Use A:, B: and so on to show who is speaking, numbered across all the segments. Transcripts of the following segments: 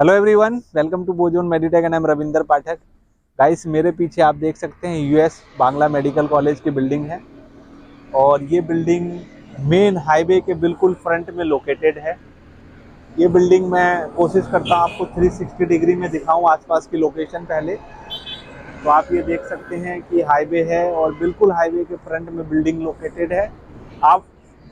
A: Hello everyone, welcome to बोजोन Meditech and I am Ravinder Pathak. Guys, मेरे पीछे आप देख सकते हैं यूएस बांग्ला मेडिकल कॉलेज की बिल्डिंग है और ये बिल्डिंग मेन हाईवे के बिल्कुल फ्रंट में लोकेटेड है। ये बिल्डिंग मैं कोशिश करता हूँ आपको 360 डिग्री में दिखाऊं आसपास की लोकेशन पहले। तो आप ये देख सकते हैं कि हाईवे है और बिल्कुल हाईवे के फ्रंट में बिल्डिंग लोकेटेड है। आप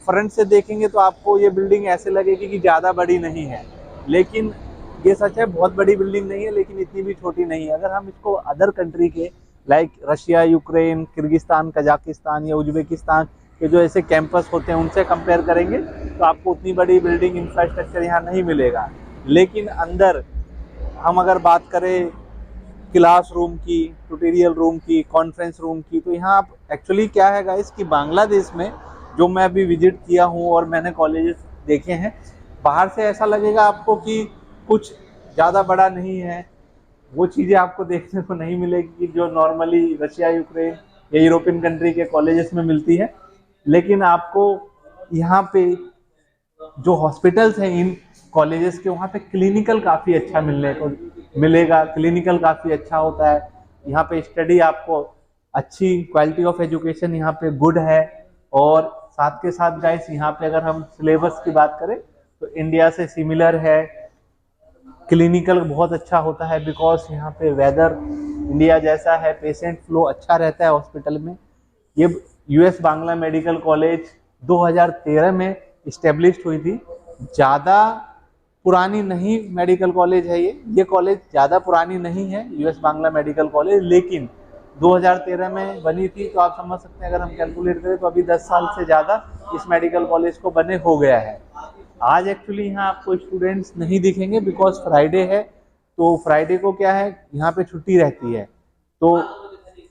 A: फ्रंट से देखेंगे तो आपको ये बिल्डिंग ऐसे लगेगी कि ज़्यादा बड़ी नहीं है, लेकिन ये सच है, बहुत बड़ी बिल्डिंग नहीं है लेकिन इतनी भी छोटी नहीं है। अगर हम इसको अदर कंट्री के like Russia, Ukraine, Kyrgyzstan, Kazakhstan या उज्बेकिस्तान के जो ऐसे कैंपस होते हैं उनसे कंपेयर करेंगे तो आपको उतनी बड़ी बिल्डिंग इंफ्रास्ट्रक्चर यहाँ नहीं मिलेगा। लेकिन अंदर हम अगर बात करें क्लासरूम की, ट्यूटोरियल रूम की, कॉन्फ्रेंस रूम की, तो यहाँ आप एक्चुअली क्या है गाइस कि बांग्लादेश में जो मैं अभी विजिट किया हूँ और मैंने कॉलेजेस देखे हैं, बाहर से ऐसा लगेगा आपको कि कुछ ज़्यादा बड़ा नहीं है। वो चीज़ें आपको देखने को नहीं मिलेगी जो नॉर्मली रशिया, यूक्रेन या यूरोपियन कंट्री के कॉलेजेस में मिलती है। लेकिन आपको यहाँ पे जो हॉस्पिटल्स हैं इन कॉलेजेस के, वहाँ पे क्लिनिकल काफ़ी अच्छा मिलने को मिलेगा। क्लिनिकल काफ़ी अच्छा होता है यहाँ पे। स्टडी आपको अच्छी, क्वालिटी ऑफ एजुकेशन यहाँ पे गुड है। और साथ के साथ गाइस, यहाँ पे अगर हम सिलेबस की बात करें तो इंडिया से सिमिलर है। क्लिनिकल बहुत अच्छा होता है बिकॉज यहाँ पे वेदर इंडिया जैसा है, पेशेंट फ्लो अच्छा रहता है हॉस्पिटल में। ये यूएस बांग्ला मेडिकल कॉलेज 2013 में इस्टेब्लिश हुई थी। ज़्यादा पुरानी नहीं मेडिकल कॉलेज है ये कॉलेज ज़्यादा पुरानी नहीं है यूएस बांग्ला मेडिकल कॉलेज, लेकिन 2013 में बनी थी। तो आप समझ सकते हैं, अगर हम कैलकुलेट करें तो अभी 10 साल से ज़्यादा इस मेडिकल कॉलेज को बने हो गया है। आज एक्चुअली यहाँ आपको स्टूडेंट्स नहीं दिखेंगे बिकॉज फ्राइडे है। तो फ्राइडे को क्या है, यहाँ पे छुट्टी रहती है। तो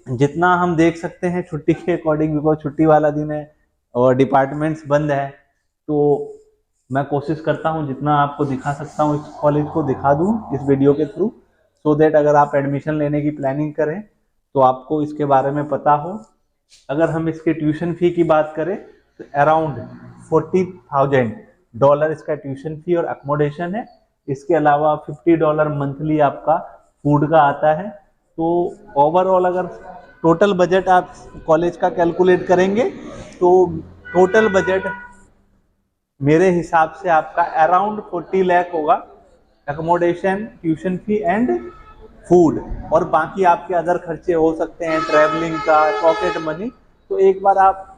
A: जितना हम देख सकते हैं छुट्टी के अकॉर्डिंग, बिकॉज छुट्टी वाला दिन है और डिपार्टमेंट्स बंद है, तो मैं कोशिश करता हूँ जितना आपको दिखा सकता हूँ इस कॉलेज को दिखा दूँ इस वीडियो के थ्रू, सो दैट अगर आप एडमिशन लेने की प्लानिंग करें तो आपको इसके बारे में पता हो। अगर हम इसके ट्यूशन फी की बात करें तो अराउंड $40,000 इसका ट्यूशन फी और अकोमोडेशन है। इसके अलावा $50 मंथली आपका फूड का आता है। तो ओवरऑल अगर टोटल बजट आप कॉलेज का कैलकुलेट करेंगे तो टोटल बजट मेरे हिसाब से आपका अराउंड 40 लाख होगा। Accommodation, tuition fee and food, और बाकी आपके अदर खर्चे हो सकते हैं, ट्रैवलिंग का, पॉकेट मनी। तो एक बार आप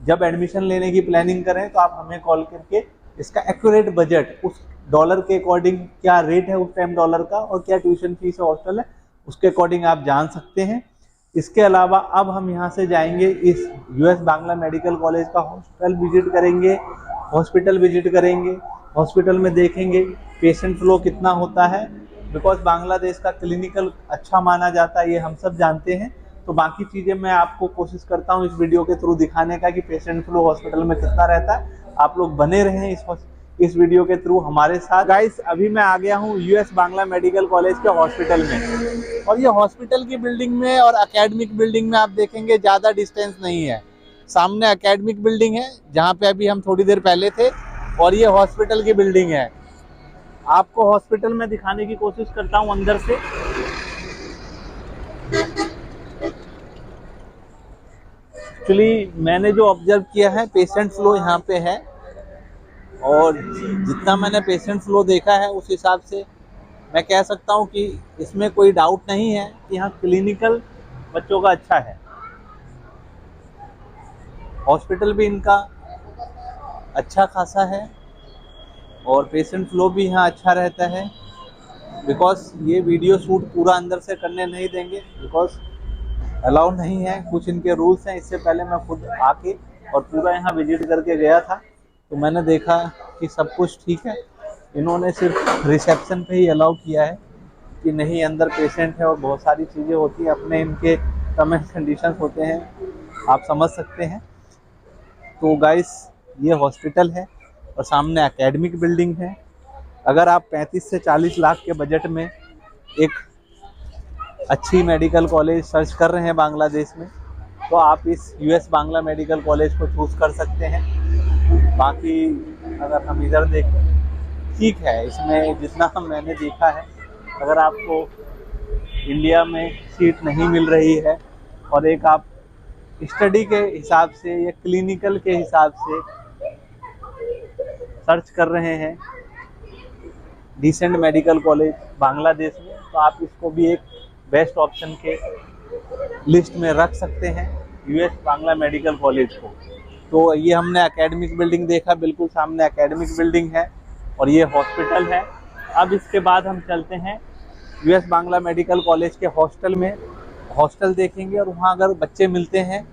A: जब एडमिशन लेने की प्लानिंग करें तो आप हमें कॉल करके इसका एक्यूरेट बजट, उस डॉलर के अकॉर्डिंग क्या रेट है उस टाइम डॉलर का और क्या ट्यूशन फीस है हॉस्टल है, उसके अकॉर्डिंग आप जान सकते हैं। इसके अलावा अब हम यहाँ से जाएंगे इस यूएस बांग्ला मेडिकल कॉलेज का हॉस्टल विजिट करेंगे, हॉस्पिटल विजिट करेंगे। हॉस्पिटल में देखेंगे पेशेंट फ्लो कितना होता है, बिकॉज बांग्लादेश का क्लिनिकल अच्छा माना जाता है, ये हम सब जानते हैं। तो बाकी चीज़ें मैं आपको कोशिश करता हूँ इस वीडियो के थ्रू दिखाने का कि पेशेंट फ्लो हॉस्पिटल में कितना रहता है। आप लोग बने रहें इस वीडियो के थ्रू हमारे साथ। गाइस, अभी मैं आ गया हूँ यूएस बांग्ला मेडिकल कॉलेज के हॉस्पिटल में, और ये हॉस्पिटल की बिल्डिंग में और एकेडमिक बिल्डिंग में आप देखेंगे ज़्यादा डिस्टेंस नहीं है। सामने एकेडमिक बिल्डिंग है जहाँ पे अभी हम थोड़ी देर पहले थे, और ये हॉस्पिटल की बिल्डिंग है। आपको हॉस्पिटल में दिखाने की कोशिश करता हूँ अंदर से। एक्चुअली मैंने जो ऑब्जर्व किया है, पेशेंट फ्लो यहाँ पे है, और जितना मैंने पेशेंट फ्लो देखा है उस हिसाब से मैं कह सकता हूँ कि इसमें कोई डाउट नहीं है कि यहाँ क्लिनिकल बच्चों का अच्छा है। हॉस्पिटल भी इनका अच्छा खासा है और पेशेंट फ्लो भी यहाँ अच्छा रहता है। बिकॉज ये वीडियो शूट पूरा अंदर से करने नहीं देंगे, बिकॉज अलाउ नहीं है, कुछ इनके रूल्स हैं। इससे पहले मैं खुद आके और पूरा यहाँ विजिट करके गया था, तो मैंने देखा कि सब कुछ ठीक है। इन्होंने सिर्फ रिसेप्शन पे ही अलाउ किया है कि नहीं, अंदर पेशेंट है और बहुत सारी चीज़ें होती हैं, अपने इनके टर्म एंड कंडीशंस होते हैं, आप समझ सकते हैं। तो गाइस, ये हॉस्पिटल है और सामने एकेडमिक बिल्डिंग है। अगर आप 35 से 40 लाख के बजट में एक अच्छी मेडिकल कॉलेज सर्च कर रहे हैं बांग्लादेश में, तो आप इस यूएस बांग्ला मेडिकल
B: 20
A: कॉलेज को चूज़ कर सकते हैं। बाकी अगर हम इधर देखें, तो ये यूएस बांग्ला मेडिकल कॉलेज है, और सामने एकेडमिक बिल्डिंग है। अगर आप 35 से 40 लाख के बजट में एक अच्छी मेडिकल कॉलेज सर्च कर रहे हैं बांग्लादेश में, तो आप इस यूएस बांग्ला मेडिकल कॉलेज को चूज कर सकते हैं। ठीक है, इसमें जितना मैंने देखा है, अगर आपको इंडिया में सीट नहीं मिल रही है और एक आप स्टडी के हिसाब से या क्लिनिकल के हिसाब से सर्च कर रहे हैं डिसेंट मेडिकल कॉलेज बांग्लादेश में, तो आप इसको भी एक बेस्ट ऑप्शन के लिस्ट में रख सकते हैं, यूएस बांग्ला मेडिकल कॉलेज को। तो ये हमने एकेडमिक बिल्डिंग देखा, बिल्कुल सामने एकेडमिक बिल्डिंग है और ये हॉस्पिटल है। अब इसके बाद हम चलते हैं यूएस बांग्ला मेडिकल कॉलेज के हॉस्टल में, हॉस्टल देखेंगे और वहाँ अगर बच्चे मिलते हैं,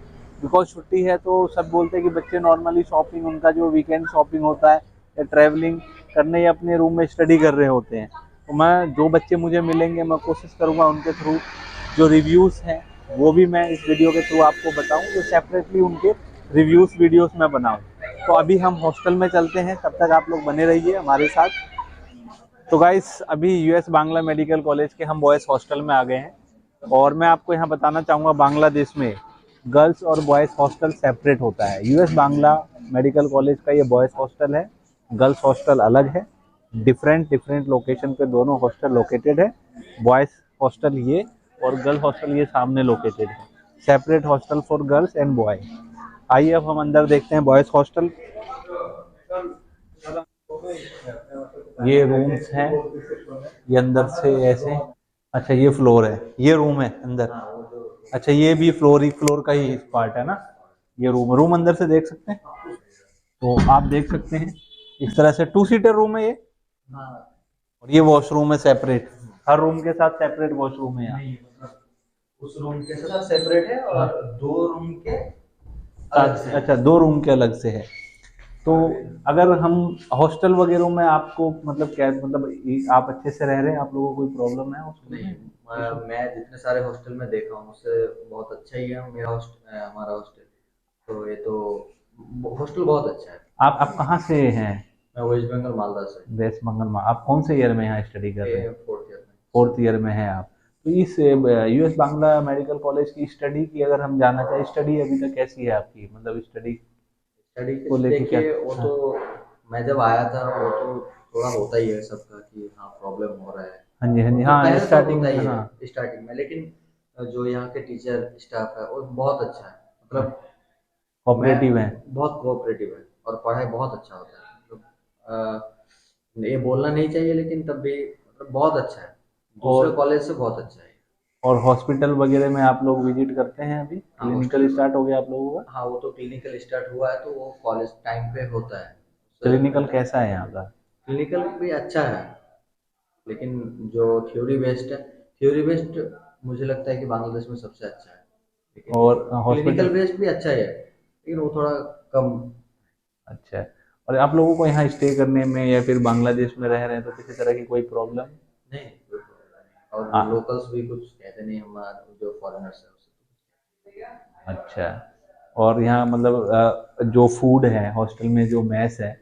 A: बिकॉज छुट्टी है तो सब बोलते हैं कि बच्चे नॉर्मली शॉपिंग, उनका जो वीकेंड शॉपिंग होता है या ट्रैवलिंग करने या अपने रूम में स्टडी कर रहे होते हैं, तो मैं जो बच्चे मुझे मिलेंगे मैं कोशिश करूँगा उनके थ्रू जो रिव्यूज़ हैं वो भी मैं इस वीडियो के थ्रू आपको बताऊँ, जो सेपरेटली उनके रिव्यूज़ वीडियोस मैं बनाऊँ। तो अभी हम हॉस्टल में चलते हैं, तब तक आप लोग बने रहिए हमारे साथ। तो गाइस अभी यूएस बांग्ला मेडिकल कॉलेज के हम बॉयज़ हॉस्टल में आ गए हैं और मैं आपको यहाँ बताना चाहूँगा बांग्लादेश में गर्ल्स और बॉयज़ हॉस्टल सेपरेट होता है। यूएस बांग्ला मेडिकल कॉलेज का ये बॉयज़ हॉस्टल है, गर्ल्स हॉस्टल अलग है। डिफरेंट लोकेशन पे दोनों हॉस्टल लोकेटेड है। बॉयज़ हॉस्टल ये और गर्ल्स हॉस्टल ये सामने लोकेटेड है। Separate hostel for girls and boy. आइए अब हम अंदर देखते हैं बॉयज़ हॉस्टल। ये रूम्स हैं, ये अंदर से ऐसे, अच्छा ये फ्लोर है, ये रूम है अंदर। अच्छा ये भी फ्लोर का ही पार्ट है ना, ये रूम अंदर से देख सकते हैं। तो आप देख सकते हैं इस तरह से 2 सीटर रूम है ये, और ये वॉशरूम है सेपरेट, हर रूम के साथ सेपरेट वॉशरूम है यहाँ।
B: उस रूम के साथ सेपरेट है और 2 रूम के अलग से।
A: अच्छा 2 रूम के अलग से है। तो अगर हम हॉस्टल वगैरह में आपको मतलब क्या मतलब आप अच्छे से रह रहे हैं, आप लोगों को कोई प्रॉब्लम है उसमें?
B: नहीं, मैं जितने सारे हॉस्टल में देखा हूँ उससे बहुत अच्छा ही है मेरा हॉस्टल, हमारा हॉस्टल। तो ये तो हॉस्टल बहुत अच्छा है।
A: आप कहाँ से हैं?
B: मैं वेस्ट बंगाल मालदा से।
A: वेस्ट बंगाल में। आप कौन से ईयर में यहाँ स्टडी कर रहे हैं?
B: 4th ईयर में।
A: 4th ईयर में है आप। तो इस यूएस बांग्ला मेडिकल कॉलेज की स्टडी की अगर हम जानना चाहें, स्टडी अभी तक कैसी है आपकी, मतलब स्टडी
B: स्टडी
A: को लेके क्या?
B: देखिए वो तो मैं जब आया था वो तो थोड़ा होता ही है सबका कि हाँ प्रॉब्लम हो रहा है।
A: हाँ जी हाँ जी,
B: तो
A: हाँ
B: पहले तो
A: स्टार्टिंग
B: होता
A: में,
B: ही
A: हाँ
B: है स्टार्टिंग में, लेकिन जो यहाँ के टीचर स्टाफ है वो बहुत अच्छा है। मतलब
A: कोऑपरेटिव है।
B: बहुत कोऑपरेटिव है और पढ़ाई बहुत अच्छा होता है। मतलब ये बोलना नहीं चाहिए लेकिन तब भी मतलब बहुत अच्छा है, दूसरे
A: और
B: कॉलेज से बहुत अच्छा है।
A: और हॉस्पिटल वगैरह में आप लोग विजिट करते हैं? अभी
B: हाँ
A: क्लिनिकल
B: हॉस्टल,
A: स्टार्ट हो गया आप लोगों का?
B: हाँ वो तो क्लिनिकल स्टार्ट हुआ है तो वो कॉलेज टाइम पे होता है। उससे
A: क्लिनिकल
B: पहले
A: कैसा है यहाँ का?
B: क्लिनिकल भी अच्छा है, लेकिन जो थ्योरी बेस्ड है, थ्योरी बेस्ड मुझे लगता है कि बांग्लादेश में सबसे अच्छा है। लेकिन
A: और
B: क्लिनिकल
A: हॉस्पिटल?
B: बेस्ड भी अच्छा ही है लेकिन वो थोड़ा कम।
A: अच्छा, और आप लोगों को यहाँ स्टे करने में या फिर बांग्लादेश में रह रहे हैं तो किसी तरह की कोई प्रॉब्लम?
B: नहीं कोई प्रॉब्लम नहीं, और
A: हाँ।
B: लोकल्स भी कुछ कहते नहीं, हमारे जो फॉरेनर्स है उससे।
A: अच्छा, और यहाँ मतलब जो फूड है हॉस्टल में, जो मेस है,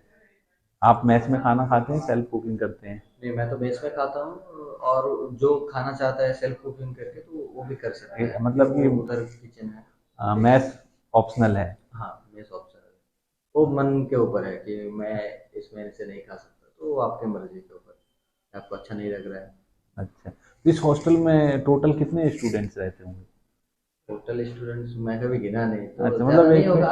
A: आप मेस में खाना खाते हैं, सेल्फ कुकिंग करते हैं?
B: नहीं मैं तो मेस में खाता हूँ, और जो खाना चाहता है सेल्फ कुकिंग करके तो वो भी कर सकता है,
A: मतलब
B: वो
A: कि
B: उधर किचन है।
A: मेस ऑप्शनल है?
B: हाँ मेस ऑप्शन है, वो मन के ऊपर है कि मैं इसमें से नहीं खा सकता, तो वो आपके मर्जी के ऊपर, आपको अच्छा नहीं लग रहा है।
A: अच्छा, तो इस हॉस्टल में टोटल कितने स्टूडेंट्स रहते होंगे?
B: टोटल स्टूडेंट्स मैं कभी गिना नहीं, तो
A: अच्छा,
B: ज्यादा
A: मतलब
B: नहीं
A: एक में
B: होगा,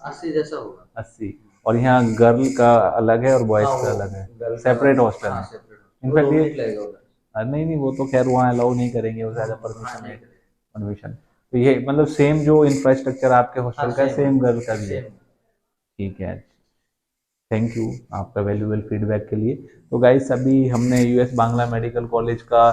B: 80 जैसा होगा।
A: 80? और यहाँ गर्ल का अलग है और बॉयज
B: हाँ
A: का
B: वो
A: अलग है?
B: गर्ल का,
A: सेपरेट हॉस्टल
B: हाँ
A: है?
B: सेपरेट, वो
A: इनफैक्ट
B: 2 मिनट लगेगा उधर।
A: नहीं नहीं, वो तो खैर वहाँ अलाउ नहीं करेंगे, वो ज़्यादा
B: हाँ
A: परमिशन
B: नहीं
A: है,
B: करेगा।
A: परमिशन। तो ये मतलब सेम जो इंफ्रास्ट्रक्चर आपके
B: हाँ
A: हॉस्टल का है,
B: सेम है,
A: सेम गर्ल का भी है?
B: सेम।
A: ठीक है, थैंक यू आपका वैल्यूबल फीडबैक के लिए। तो गाइस अभी हमने यूएस बांग्ला मेडिकल कॉलेज का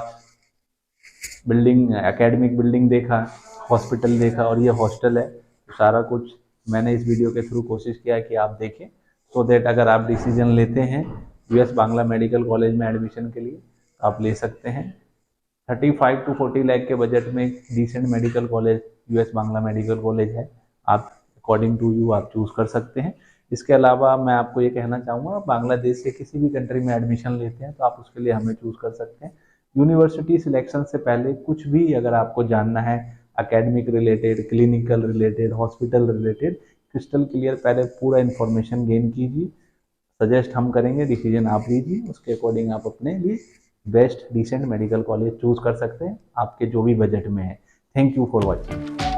A: बिल्डिंग, एकेडमिक बिल्डिंग देखा, हॉस्पिटल देखा और ये हॉस्टल है। तो सारा कुछ मैंने इस वीडियो के थ्रू कोशिश किया है कि आप देखें, सो दैट अगर आप डिसीजन लेते हैं यूएस बांग्ला मेडिकल कॉलेज में एडमिशन के लिए तो आप ले सकते हैं। 35 to 40 लाख के बजट में decent medical college US Bangla medical college है। आप अकॉर्डिंग टू यू आप चूज़ कर सकते हैं। इसके अलावा मैं आपको ये कहना चाहूँगा, बांग्लादेश से किसी भी कंट्री में एडमिशन लेते हैं तो आप उसके लिए हमें चूज़ कर सकते हैं। यूनिवर्सिटी सिलेक्शन से पहले कुछ भी अगर आपको जानना है, academic related, clinical related, hospital related, crystal clear पहले पूरा इन्फॉर्मेशन गेन कीजिए। सजेस्ट हम करेंगे, डिसीजन आप लीजिए, उसके अकॉर्डिंग आप अपने लिए best decent medical college choose कर सकते हैं आपके जो भी बजट में है। Thank you for watching.